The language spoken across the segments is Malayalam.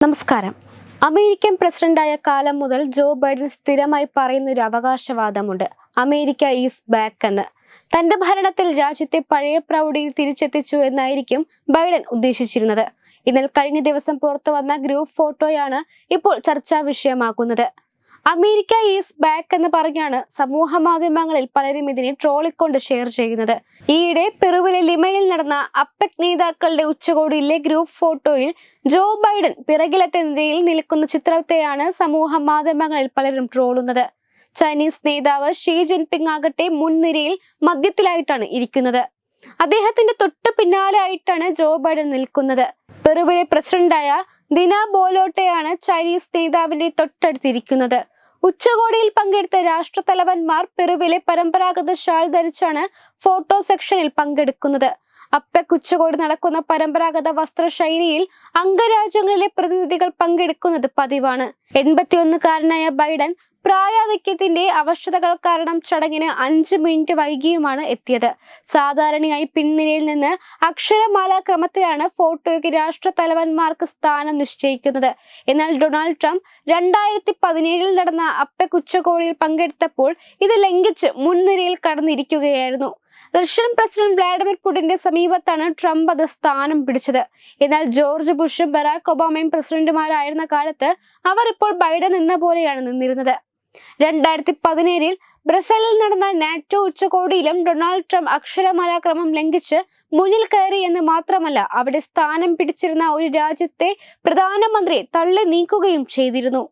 നമസ്കാരം. അമേരിക്കൻ പ്രസിഡന്റായ കാലം മുതൽ ജോ ബൈഡൻ സ്ഥിരമായി പറയുന്ന ഒരു അവകാശവാദമുണ്ട്. അമേരിക്ക ഈസ് ബാക്ക് എന്ന്. തന്റെ ഭരണത്തിൽ രാജ്യത്തെ പഴയ പ്രൗഢിയിൽ തിരിച്ചെത്തിച്ചു എന്നായിരിക്കും ബൈഡൻ ഉദ്ദേശിച്ചിരുന്നത്. എന്നാൽ കഴിഞ്ഞ ദിവസം പുറത്തു വന്ന ഗ്രൂപ്പ് ഫോട്ടോയാണ് ഇപ്പോൾ ചർച്ചാ വിഷയമാക്കുന്നത്. അമേരിക്ക ഈസ് ബാക്ക് എന്ന് പറഞ്ഞാണ് സമൂഹ മാധ്യമങ്ങളിൽ പലരും ഇതിനെ ട്രോളിക്കൊണ്ട് ഷെയർ ചെയ്യുന്നത്. ഈയിടെ പെറുവിലെ ലിമയിൽ നടന്ന അപ്പെക് നേതാക്കളുടെ ഉച്ചകോടിയിലെ ഗ്രൂപ്പ് ഫോട്ടോയിൽ ജോ ബൈഡൻ പിറകിലത്തെ നിരയിൽ നിൽക്കുന്ന ചിത്രത്തെയാണ് സമൂഹ മാധ്യമങ്ങളിൽ പലരും ട്രോളുന്നത്. ചൈനീസ് നേതാവ് ഷീ ജിൻപിങ് ആകട്ടെ മുൻനിരയിൽ മധ്യത്തിലായിട്ടാണ് ഇരിക്കുന്നത്. അദ്ദേഹത്തിന്റെ തൊട്ട് പിന്നാലെ ആയിട്ടാണ് ജോ ബൈഡൻ നിൽക്കുന്നത്. പെറുവിലെ പ്രസിഡന്റായ ദിന ബോലോട്ടയാണ് ചൈനീസ് നേതാവിന്റെ തൊട്ടടുത്തിരിക്കുന്നത്. ഉച്ചകോടിയിൽ പങ്കെടുത്ത രാഷ്ട്രതലവന്മാർ പെറുവിലെ പരമ്പരാഗത ഷാൾ ധരിച്ചാണ് ഫോട്ടോ സെക്ഷനിൽ പങ്കെടുക്കുന്നത്. അപ്പെക് ഉച്ചകോടി നടക്കുന്ന പരമ്പരാഗത വസ്ത്രശൈലിയിൽ അംഗരാജ്യങ്ങളിലെ പ്രതിനിധികൾ പങ്കെടുക്കുന്നത് പതിവാണ്. 81-കാരനായ ബൈഡൻ പ്രായാധിക്യത്തിന്റെ അവശതകൾ കാരണം ചടങ്ങിന് 5 മിനിറ്റ് വൈകിയുമാണ് എത്തിയത്. സാധാരണയായി പിൻനിരയിൽ നിന്ന് അക്ഷരമാല ക്രമത്തിലാണ് ഫോട്ടോയ്ക്ക് രാഷ്ട്രതലവന്മാർക്ക് സ്ഥാനം നിശ്ചയിക്കുന്നത്. എന്നാൽ ഡൊണാൾഡ് ട്രംപ് 2017 നടന്ന അപ്പെക് ഉച്ചകോടിയിൽ പങ്കെടുത്തപ്പോൾ ഇത് ലംഘിച്ച് മുൻനിരയിൽ കടന്നിരിക്കുകയായിരുന്നു. റഷ്യൻ പ്രസിഡന്റ് വ്ളാഡിമിർ പുടിന്റെ സമീപത്താണ് ട്രംപ് അത് സ്ഥാനം പിടിച്ചത്. എന്നാൽ ജോർജ് ബുഷും ബറാക് ഒബാമയും പ്രസിഡന്റുമാരായിരുന്ന കാലത്ത് അവർ ഇപ്പോൾ ബൈഡൻ നിന്ന പോലെയാണ് നിന്നിരുന്നത്. 2017 ബ്രസലിൽ നടന്ന നാറ്റോ ഉച്ചകോടിയിലും ഡൊണാൾഡ് ട്രംപ് അക്ഷരമാല ക്രമം ലംഘിച്ച് മുന്നിൽ കയറി എന്ന് മാത്രമല്ല, അവിടെ സ്ഥാനം പിടിച്ചിരുന്ന ഒരു രാജ്യത്തെ പ്രധാനമന്ത്രിയെ തള്ളി നീക്കുകയും ചെയ്തിരുന്നു.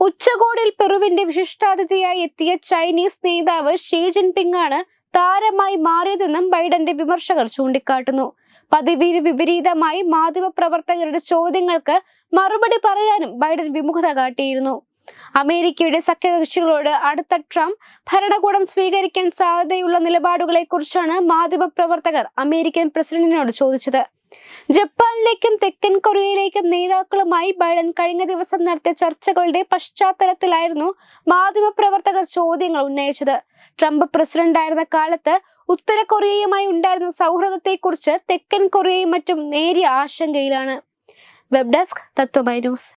ഉച്ചകോടിയിൽ പെറുവിന്റെ വിശിഷ്ടാതിഥിയായി എത്തിയ ചൈനീസ് നേതാവ് ഷീ ജിൻപിങ് ആണ് താരമായി മാറിയതെന്നും ബൈഡന്റെ വിമർശകർ ചൂണ്ടിക്കാട്ടുന്നു. പതിവിന് വിപരീതമായി മാധ്യമപ്രവർത്തകരുടെ ചോദ്യങ്ങൾക്ക് മറുപടി പറയാനും ബൈഡൻ വിമുഖത കാട്ടിയിരുന്നു. അമേരിക്കയുടെ സഖ്യകക്ഷികളോട് അടുത്ത ട്രംപ് ഭരണകൂടം സ്വീകരിക്കാൻ സാധ്യതയുള്ള നിലപാടുകളെ കുറിച്ചാണ് മാധ്യമപ്രവർത്തകർ അമേരിക്കൻ പ്രസിഡന്റിനോട് ചോദിച്ചത്. ജപ്പാനിലേക്കും തെക്കൻ കൊറിയയിലേക്കും നേതാക്കളുമായി ബൈഡൻ കഴിഞ്ഞ ദിവസം നടത്തിയ ചർച്ചകളുടെ പശ്ചാത്തലത്തിലായിരുന്നു മാധ്യമപ്രവർത്തകർ ചോദ്യങ്ങൾ ഉന്നയിച്ചത്. ട്രംപ് പ്രസിഡന്റായിരുന്ന കാലത്ത് ഉത്തര കൊറിയയുമായി ഉണ്ടായിരുന്ന സൗഹൃദത്തെക്കുറിച്ച് തെക്കൻ കൊറിയയും മറ്റും നേരിയ ആശങ്കയിലാണ്. Web desk Tatwamayi news.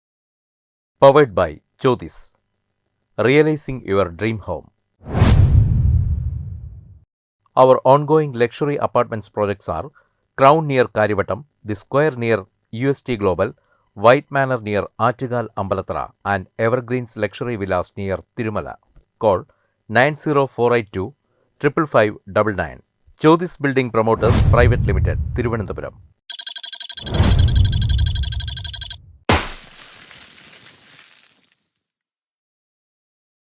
Powered by Jyotis. Realizing your dream home. Our ongoing luxury apartments projects are Crown near Karivattam, The Square near UST Global, White Manor near Attigal Ambalathara, and Evergreens Luxury Villas near Tirumala. Call 90482 55599. Jyotis Building Promoters Private Limited, Thiruvananthapuram.